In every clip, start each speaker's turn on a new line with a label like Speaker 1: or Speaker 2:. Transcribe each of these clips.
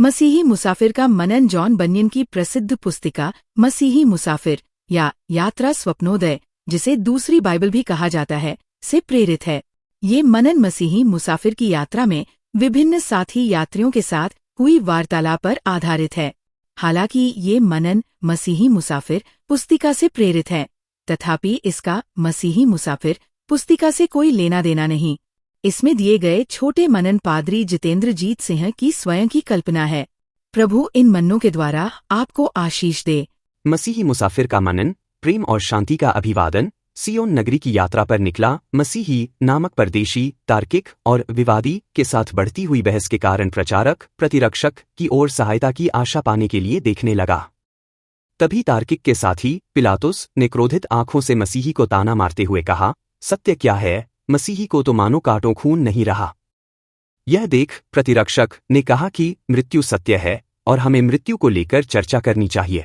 Speaker 1: मसीही मुसाफिर का मनन जॉन बनियन की प्रसिद्ध पुस्तिका मसीही मुसाफिर या यात्रा स्वप्नोदय, जिसे दूसरी बाइबल भी कहा जाता है, से प्रेरित है। ये मनन मसीही मुसाफिर की यात्रा में विभिन्न साथी यात्रियों के साथ हुई वार्तालाप पर आधारित है। हालांकि ये मनन मसीही मुसाफिर पुस्तिका से प्रेरित है, तथापि इसका मसीही मुसाफिर पुस्तिका से कोई लेना देना नहीं। इसमें दिए गए छोटे मनन पादरी जितेंद्रजीत सिंह की स्वयं की कल्पना है। प्रभु इन मन्नों के द्वारा आपको आशीष दे।
Speaker 2: मसीही मुसाफिर का मनन, प्रेम और शांति का अभिवादन। सियोन नगरी की यात्रा पर निकला मसीही नामक परदेशी तार्किक और विवादी के साथ बढ़ती हुई बहस के कारण प्रचारक प्रतिरक्षक की ओर सहायता की आशा पाने के लिए देखने लगा। तभी तार्किक के साथी पिलातुस ने क्रोधित आंखों से मसीही को ताना मारते हुए कहा, सत्य क्या है? मसीही को तो मानो कांटों खून नहीं रहा। यह देख प्रतिरक्षक ने कहा कि मृत्यु सत्य है और हमें मृत्यु को लेकर चर्चा करनी चाहिए।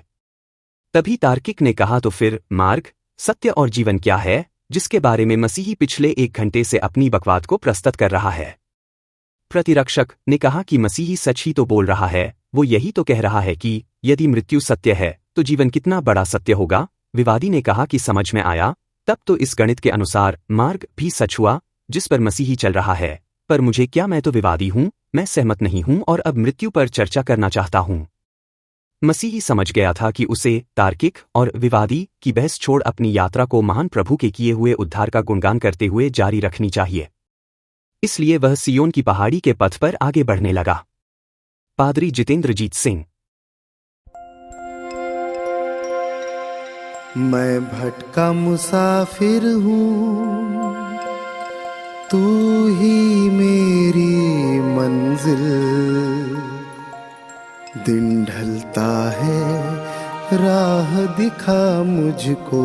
Speaker 2: तभी तार्किक ने कहा, तो फिर मार्ग, सत्य और जीवन क्या है जिसके बारे में मसीही पिछले 1 घंटे से अपनी बकवाद को प्रस्तुत कर रहा है? प्रतिरक्षक ने कहा कि मसीही सच ही तो बोल रहा है। वो यही तो कह रहा है कि यदि मृत्यु सत्य है तो जीवन कितना बड़ा सत्य होगा। विवादी ने कहा कि समझ में आया, तब तो इस गणित के अनुसार मार्ग भी सच हुआ जिस पर मसीही चल रहा है। पर मुझे क्या, मैं तो विवादी हूं, मैं सहमत नहीं हूं और अब मृत्यु पर चर्चा करना चाहता हूं। मसीही समझ गया था कि उसे तार्किक और विवादी की बहस छोड़ अपनी यात्रा को महान प्रभु के किए हुए उद्धार का गुणगान करते हुए जारी रखनी चाहिए। इसलिए वह सियोन की पहाड़ी के पथ पर आगे बढ़ने लगा। पादरी जितेंद्रजीत सिंह।
Speaker 3: मैं भटका मुसाफिर हूँ, तू ही मेरी मंजिल। दिन ढलता है, राह दिखा मुझको।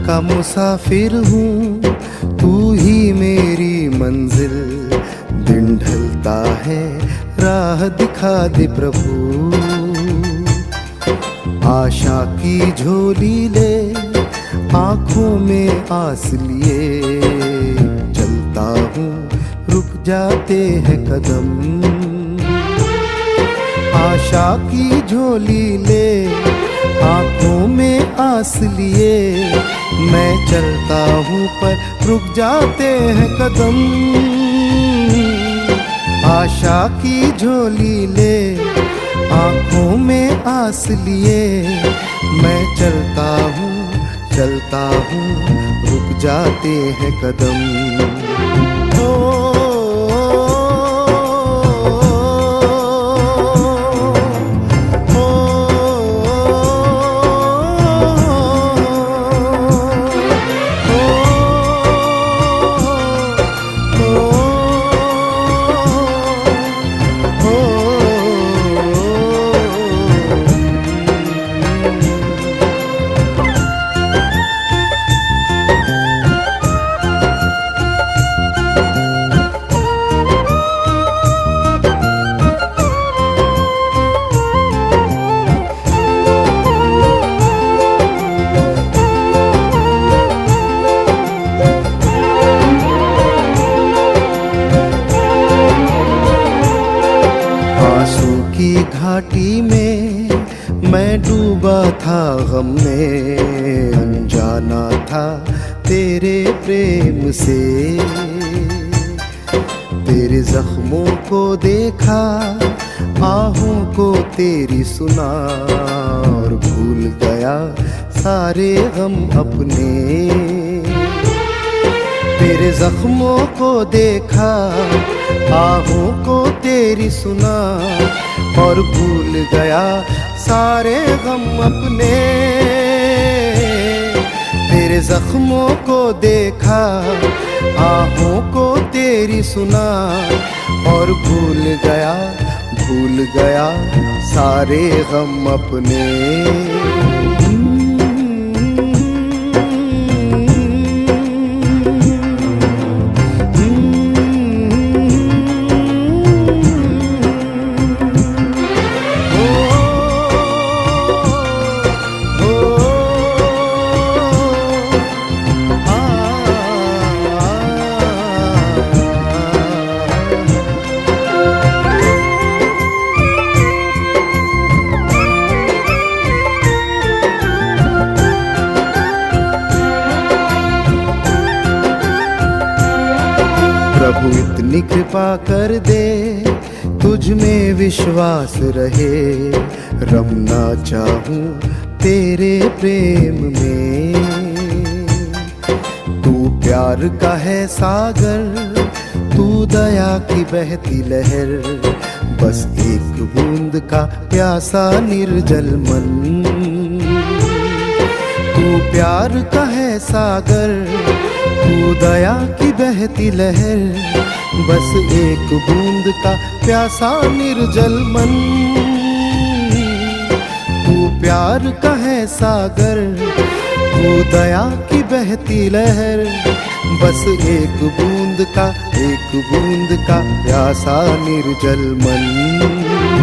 Speaker 3: का मुसाफिर हूँ, तू ही मेरी मंजिल। दिन ढलता है, राह दिखा दे प्रभु। आशा की झोली ले, आँखों में आस लिए। चलता हूँ, रुक जाते हैं कदम। आशा की झोली ले, आँखों में आस लिए। मैं चलता हूँ पर रुक जाते हैं कदम। आशा की झोली ले, आँखों में आस लिए। मैं चलता हूँ, रुक जाते हैं कदम। की घाटी में मैं डूबा था गम में। अनजाना था तेरे प्रेम से। तेरे जख्मों को देखा, आहों को तेरी सुना। और भूल गया सारे गम अपने। तेरे जख्मों को देखा, आहों को तेरी सुना। और भूल गया सारे गम अपने। तेरे जख्मों को देखा, आहों को तेरी सुना, और भूल गया सारे गम अपने। प्रभु इतनी कृपा कर दे, तुझ में विश्वास रहे, रमना चाहूं तेरे प्रेम में। तू प्यार का है सागर, तू दया की बहती लहर, बस एक बूंद का प्यासा निर्जल मन। तू प्यार का है सागर, तू दया की बहती लहर, बस एक बूंद का प्यासा निर्जल मन। तू प्यार का है सागर, तू दया की बहती लहर, बस एक बूंद का प्यासा निर्जल मन।